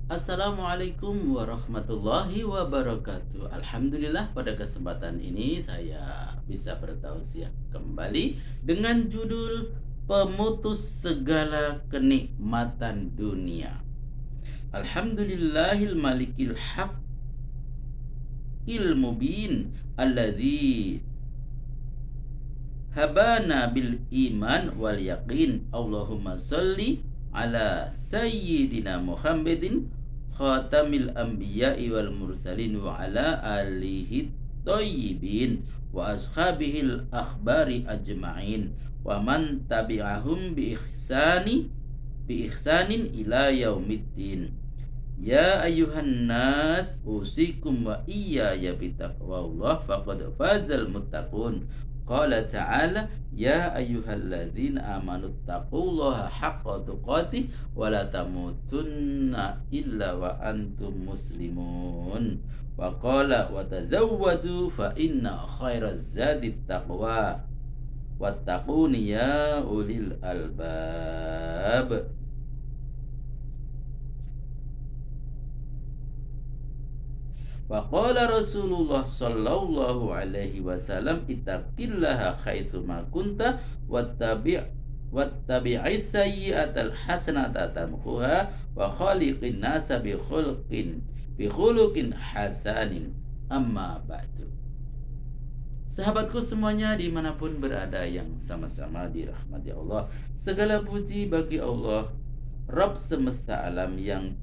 Assalamualaikum warahmatullahi wabarakatuh. Alhamdulillah pada kesempatan ini saya bisa bertausiah kembali dengan judul Pemutus Segala Kenikmatan Dunia. Alhamdulillahil malikil haqqil mubin alladzi habana bil iman wal yaqin. Allahumma salli ala sayyidina Muhammadin khatamil anbiya'i wal mursalin wa ala alihi thayyibin wa ashabihil akhbari ajma'in wa man tabi'ahum bi ihsanin ila yaumiddin. Ya ayuhan nas usikum wa iyaya bitaqwallah faqad fazal muttaqun. Qala ta'ala ya ayyuhalladzina amanu taqullaha haqqa tuqatih wa la tamutunna illa wa antum muslimun. Wa qala wa tazawwadu fa inna khairaz zadi taqwa wattaquni ya ulil albab. Wa qala Rasulullah sallallahu alaihi wasallam ittaqillaha haitsuma kunta wattabi'is sayyi'atal hasanata tamhuha wa khaliqin nasa bi khuluqin hasanin. Amma ba'du. Sahabatku semuanya dimanapun berada yang sama-sama dirahmati Allah, segala puji bagi Allah Rabb semesta alam yang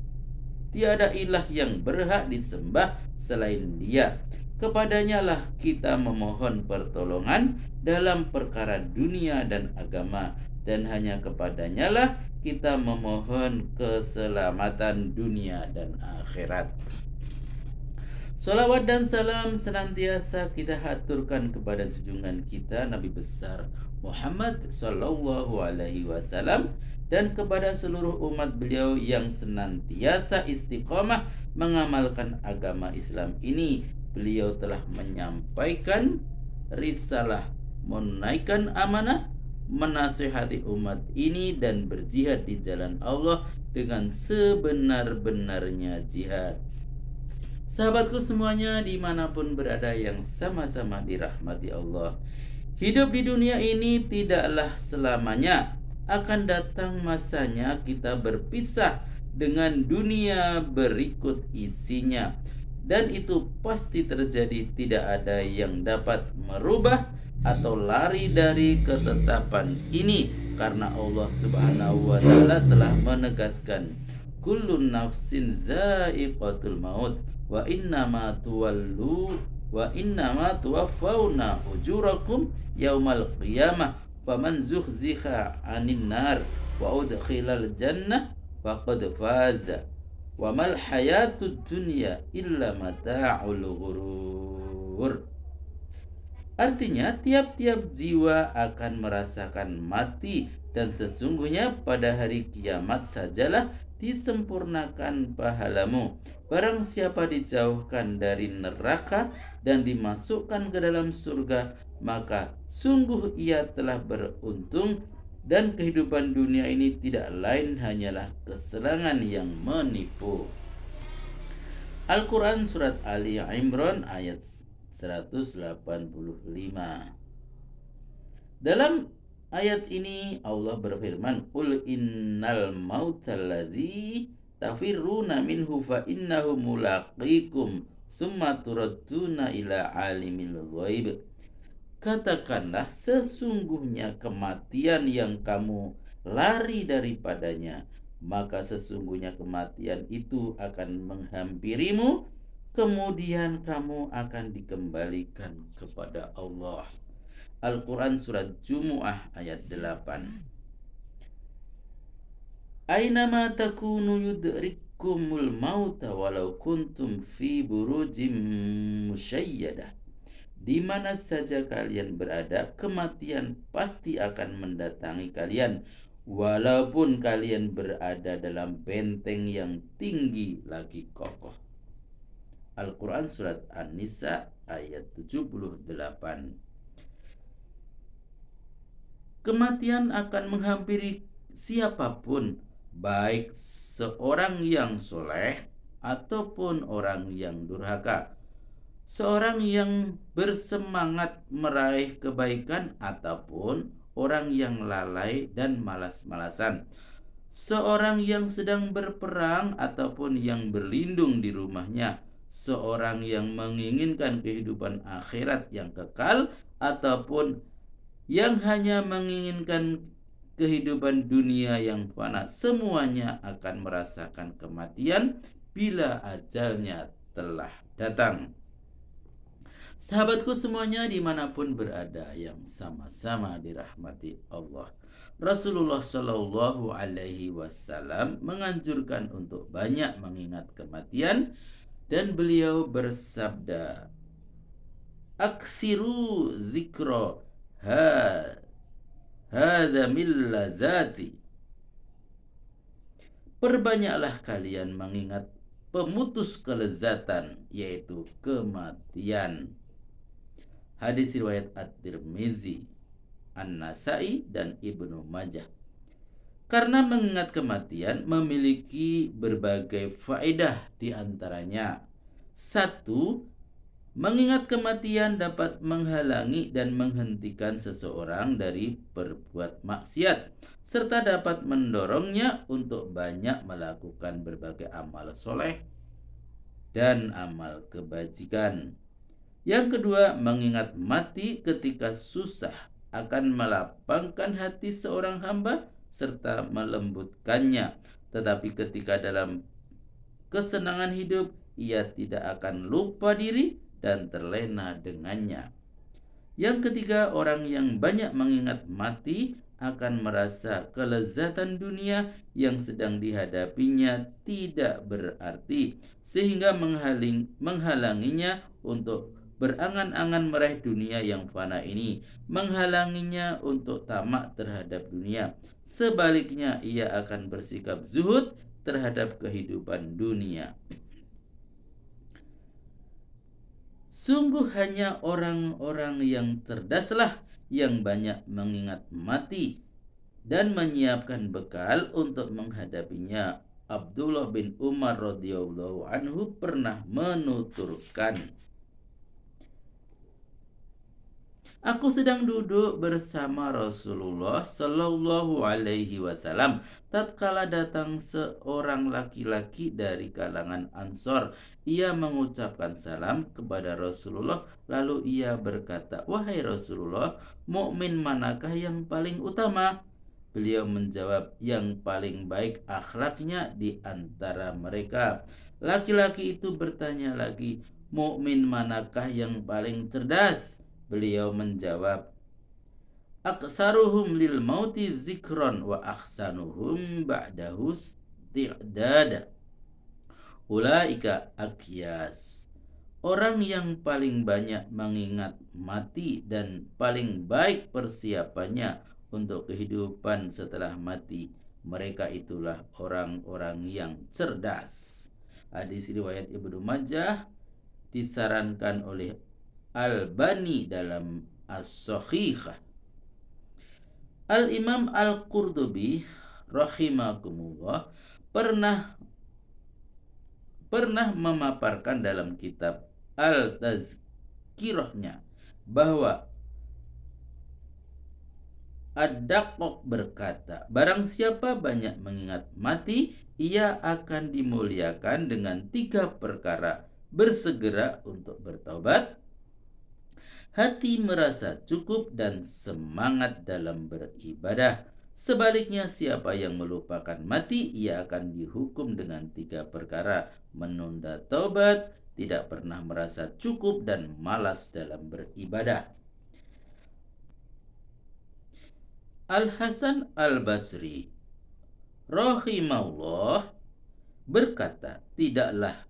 tiada ilah yang berhak disembah selain Dia. Kepadanya lah kita memohon pertolongan dalam perkara dunia dan agama, dan hanya kepadanya lah kita memohon keselamatan dunia dan akhirat. Salawat dan salam senantiasa kita haturkan kepada junjungan kita Nabi besar Muhammad sallallahu alaihi wasallam dan kepada seluruh umat beliau yang senantiasa istiqomah mengamalkan agama Islam ini. Beliau telah menyampaikan risalah, menunaikan amanah, menasihati umat ini dan berjihad di jalan Allah dengan sebenar-benarnya jihad. Sahabatku semuanya dimanapun berada yang sama-sama dirahmati Allah, hidup di dunia ini tidaklah selamanya. Akan datang masanya kita berpisah dengan dunia berikut isinya, dan itu pasti terjadi. Tidak ada yang dapat merubah atau lari dari ketetapan ini, karena Allah subhanahu wa ta'ala telah menegaskan kullu nafsin za'iqatul maut wa innama tuwaffawna ujurakum yaumal qiyamah faman zuhziha 'anil nar wa udkhilal jannah faqad faza wa mal hayatud dunya illa mata'ul ghurur. Artinya tiap-tiap jiwa akan merasakan mati, dan sesungguhnya pada hari kiamat sajalah disempurnakan pahalamu. Barang siapa dijauhkan dari neraka dan dimasukkan ke dalam surga, maka sungguh ia telah beruntung, dan kehidupan dunia ini tidak lain hanyalah kesenangan yang menipu. Al-Quran Surat Ali Imran ayat 185. Dalam ayat ini Allah berfirman, Qul innal mautalladzi tafirruna minhu fa innahu mulaqikum summa turadduna ila alimil ghaib. Katakanlah, sesungguhnya kematian yang kamu lari daripadanya, maka sesungguhnya kematian itu akan menghampirimu, kemudian kamu akan dikembalikan kepada Allah. Al-Quran Surat Jumu'ah ayat 8. Ainama takunu yudrikumul mauta walau kuntum fi burujim musyayyadah. Di mana saja kalian berada, kematian pasti akan mendatangi kalian, walaupun kalian berada dalam benteng yang tinggi lagi kokoh. Al-Quran Surat An-Nisa ayat 78. Kematian akan menghampiri siapapun, baik seorang yang soleh ataupun orang yang durhaka, seorang yang bersemangat meraih kebaikan ataupun orang yang lalai dan malas-malasan, seorang yang sedang berperang ataupun yang berlindung di rumahnya, seorang yang menginginkan kehidupan akhirat yang kekal ataupun yang hanya menginginkan kehidupan dunia yang fana, semuanya akan merasakan kematian bila ajalnya telah datang. Sahabatku semuanya dimanapun berada yang sama-sama dirahmati Allah, Rasulullah Shallallahu Alaihi Wasallam menganjurkan untuk banyak mengingat kematian, dan beliau bersabda, aksiru zikro hadza min lazati. Perbanyaklah kalian mengingat pemutus kelezatan, yaitu kematian. Hadis riwayat At-Tirmizi, An-Nasai, dan Ibnu Majah. Karena mengingat kematian memiliki berbagai faedah, di antaranya: 1. Mengingat kematian dapat menghalangi dan menghentikan seseorang dari berbuat maksiat, serta dapat mendorongnya untuk banyak melakukan berbagai amal soleh dan amal kebajikan. Yang kedua, mengingat mati ketika susah akan melapangkan hati seorang hamba serta melembutkannya. Tetapi ketika dalam kesenangan hidup, ia tidak akan lupa diri dan terlena dengannya. Yang ketiga, orang yang banyak mengingat mati akan merasa kelezatan dunia yang sedang dihadapinya tidak berarti, sehingga menghalanginya untuk berangan-angan meraih dunia yang fana ini, menghalanginya untuk tamak terhadap dunia. Sebaliknya, ia akan bersikap zuhud terhadap kehidupan dunia. Sungguh hanya orang-orang yang cerdaslah yang banyak mengingat mati dan menyiapkan bekal untuk menghadapinya. Abdullah bin Umar radhiyallahu anhu pernah menuturkan, aku sedang duduk bersama Rasulullah Shallallahu Alaihi Wasallam tatkala datang seorang laki-laki dari kalangan Ansor. Ia mengucapkan salam kepada Rasulullah, lalu ia berkata, wahai Rasulullah, mukmin manakah yang paling utama? Beliau menjawab, yang paling baik akhlaknya di antara mereka. Laki-laki itu bertanya lagi, mukmin manakah yang paling cerdas? Beliau menjawab, aksaruhum lil mauti zikron wa aksanuhum ba'dahu isti'dada. Ulaika akyas. Orang yang paling banyak mengingat mati dan paling baik persiapannya untuk kehidupan setelah mati, mereka itulah orang-orang yang cerdas. Hadis riwayat Ibnu Majah, disarankan oleh Al-Bani dalam As-Sahiha. Al-Imam Al-Qurtubi rahimakumullah pernah memaparkan dalam kitab Al-Tazkirahnya bahwa Ad-Daqqaq berkata, barang siapa banyak mengingat mati, ia akan dimuliakan dengan 3 perkara: bersegera untuk bertaubat, hati merasa cukup, dan semangat dalam beribadah. Sebaliknya, siapa yang melupakan mati, ia akan dihukum dengan 3 perkara: menunda taubat, tidak pernah merasa cukup, dan malas dalam beribadah. Al-Hasan Al-Basri rahimahullah berkata, tidaklah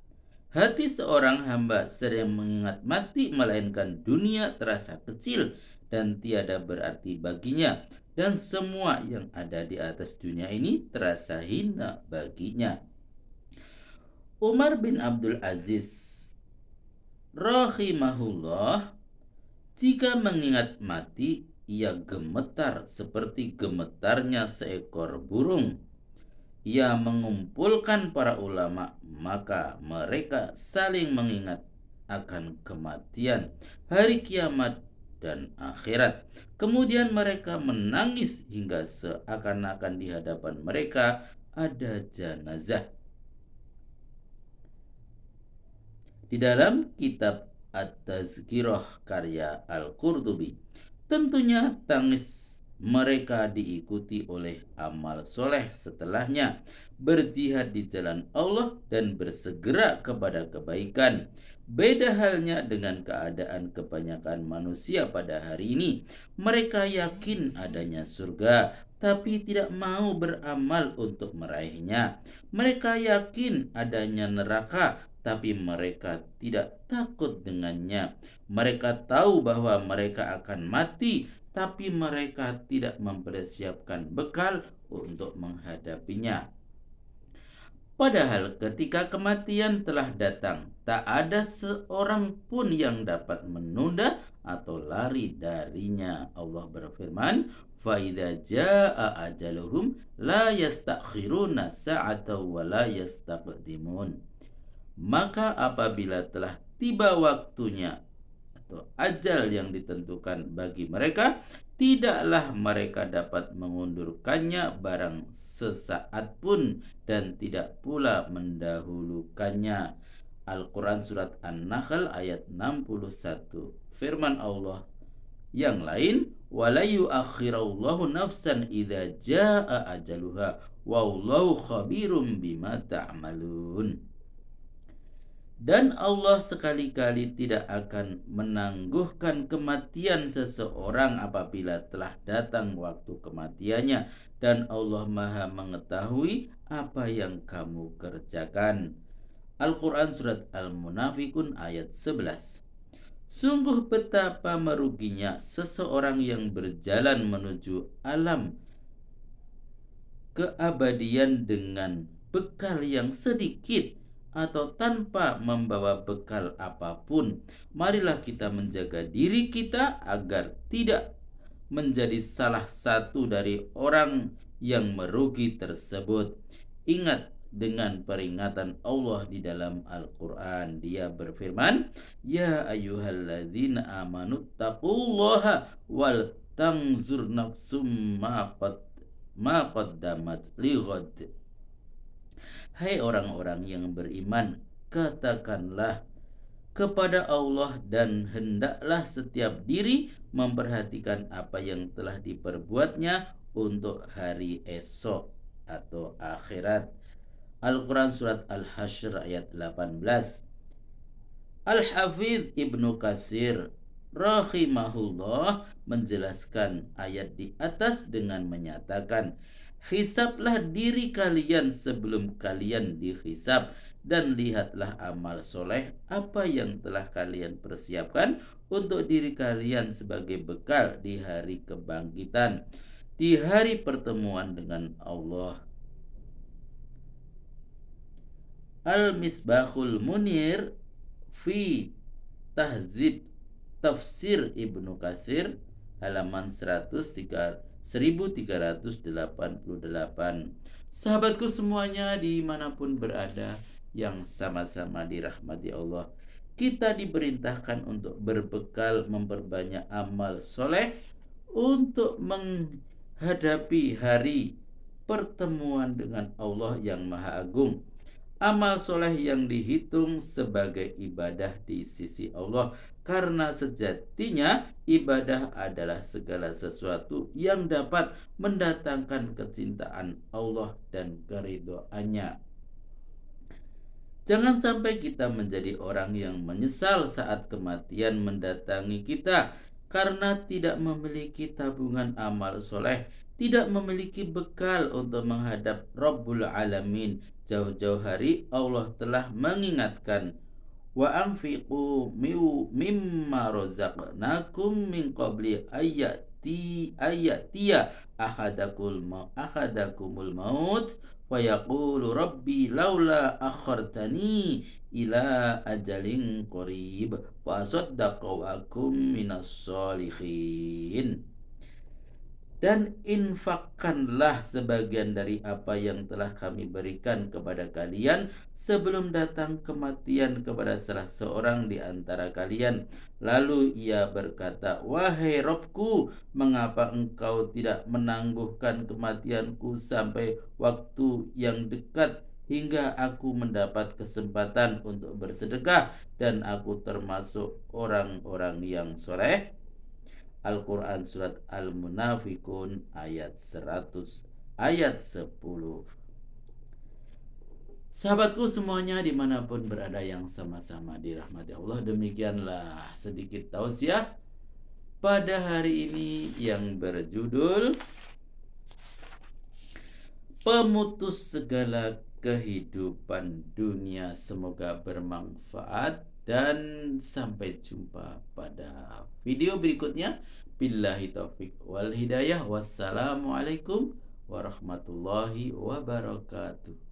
hati seorang hamba sering mengingat mati, melainkan dunia terasa kecil dan tiada berarti baginya, dan semua yang ada di atas dunia ini terasa hina baginya. Umar bin Abdul Aziz rahimahullah, jika mengingat mati, ia gemetar seperti gemetarnya seekor burung. Ia mengumpulkan para ulama, maka mereka saling mengingat akan kematian, hari kiamat, dan akhirat. Kemudian mereka menangis hingga seakan-akan di hadapan mereka ada jenazah. Di dalam kitab At-Tazkirah karya Al-Qurtubi, tentunya tangis mereka diikuti oleh amal soleh setelahnya, berjihad di jalan Allah dan bersegera kepada kebaikan. Beda halnya dengan keadaan kebanyakan manusia pada hari ini. Mereka yakin adanya surga, tapi tidak mau beramal untuk meraihnya. Mereka yakin adanya neraka, tapi mereka tidak takut dengannya. Mereka tahu bahwa mereka akan mati, tapi mereka tidak mempersiapkan bekal untuk menghadapinya. Padahal ketika kematian telah datang, tak ada seorang pun yang dapat menunda atau lari darinya. Allah berfirman, "Faidza jaa ajaluhum la yastakhiruna sa'atan wa la yastaqdimun." Maka apabila telah tiba waktunya atau ajal yang ditentukan bagi mereka, tidaklah mereka dapat mengundurkannya barang sesaat pun dan tidak pula mendahulukannya. Al-Quran Surat An-Nahl ayat 61. Firman Allah yang lain, "Wala yuakhirallahu nafsan idza jaa ajaluha wallahu khabirum bima ta'malun." Dan Allah sekali-kali tidak akan menangguhkan kematian seseorang apabila telah datang waktu kematiannya, dan Allah Maha mengetahui apa yang kamu kerjakan. Al-Quran Surat Al-Munafikun ayat 11. Sungguh betapa meruginya seseorang yang berjalan menuju alam keabadian dengan bekal yang sedikit atau tanpa membawa bekal apapun. Marilah kita menjaga diri kita agar tidak menjadi salah satu dari orang yang merugi tersebut. Ingat dengan peringatan Allah di dalam Al-Quran. Dia berfirman, "Ya ayyuhalladzina amanu taqullaha wal tanzur nafsum ma qaddamat lighad." Hai orang-orang yang beriman, katakanlah kepada Allah dan hendaklah setiap diri memperhatikan apa yang telah diperbuatnya untuk hari esok atau akhirat. Al-Quran Surat Al-Hasyr ayat 18. Al-Hafidh Ibnu Katsir rahimahullah menjelaskan ayat di atas dengan menyatakan, "Hisablah diri kalian sebelum kalian dihisab, dan lihatlah amal soleh apa yang telah kalian persiapkan untuk diri kalian sebagai bekal di hari kebangkitan, di hari pertemuan dengan Allah." Al-Misbahul Munir fi Tahzib Tafsir Ibnu Katsir halaman 1388. Sahabatku semuanya dimanapun berada yang sama-sama dirahmati Allah, kita diperintahkan untuk berbekal memperbanyak amal soleh untuk menghadapi hari pertemuan dengan Allah yang Maha Agung. Amal soleh yang dihitung sebagai ibadah di sisi Allah, karena sejatinya ibadah adalah segala sesuatu yang dapat mendatangkan kecintaan Allah dan keridhoannya. Jangan sampai kita menjadi orang yang menyesal saat kematian mendatangi kita karena tidak memiliki tabungan amal soleh, tidak memiliki bekal untuk menghadap Rabbul Alamin. Jauh-jauh hari Allah telah mengingatkan, "Wa anfiqu mimma razaqnakum min qabli ayatiya ahadakumul maut wa yaqulu rabbi laula akhartani ila ajalin qarib wa asaddaqa wa akum minas solihin." Dan infakkanlah sebagian dari apa yang telah kami berikan kepada kalian sebelum datang kematian kepada salah seorang di antara kalian. Lalu ia berkata, wahai Robku, mengapa engkau tidak menangguhkan kematianku sampai waktu yang dekat, hingga aku mendapat kesempatan untuk bersedekah dan aku termasuk orang-orang yang soleh. Al-Quran surat Al-Munafikun ayat 100 ayat 10. Sahabatku semuanya dimanapun berada yang sama-sama dirahmati Allah, demikianlah sedikit tausiah pada hari ini yang berjudul pemutus segala kehidupan dunia. Semoga bermanfaat dan sampai jumpa pada video berikutnya. Billahi taufik wal hidayah. Wassalamualaikum warahmatullahi wabarakatuh.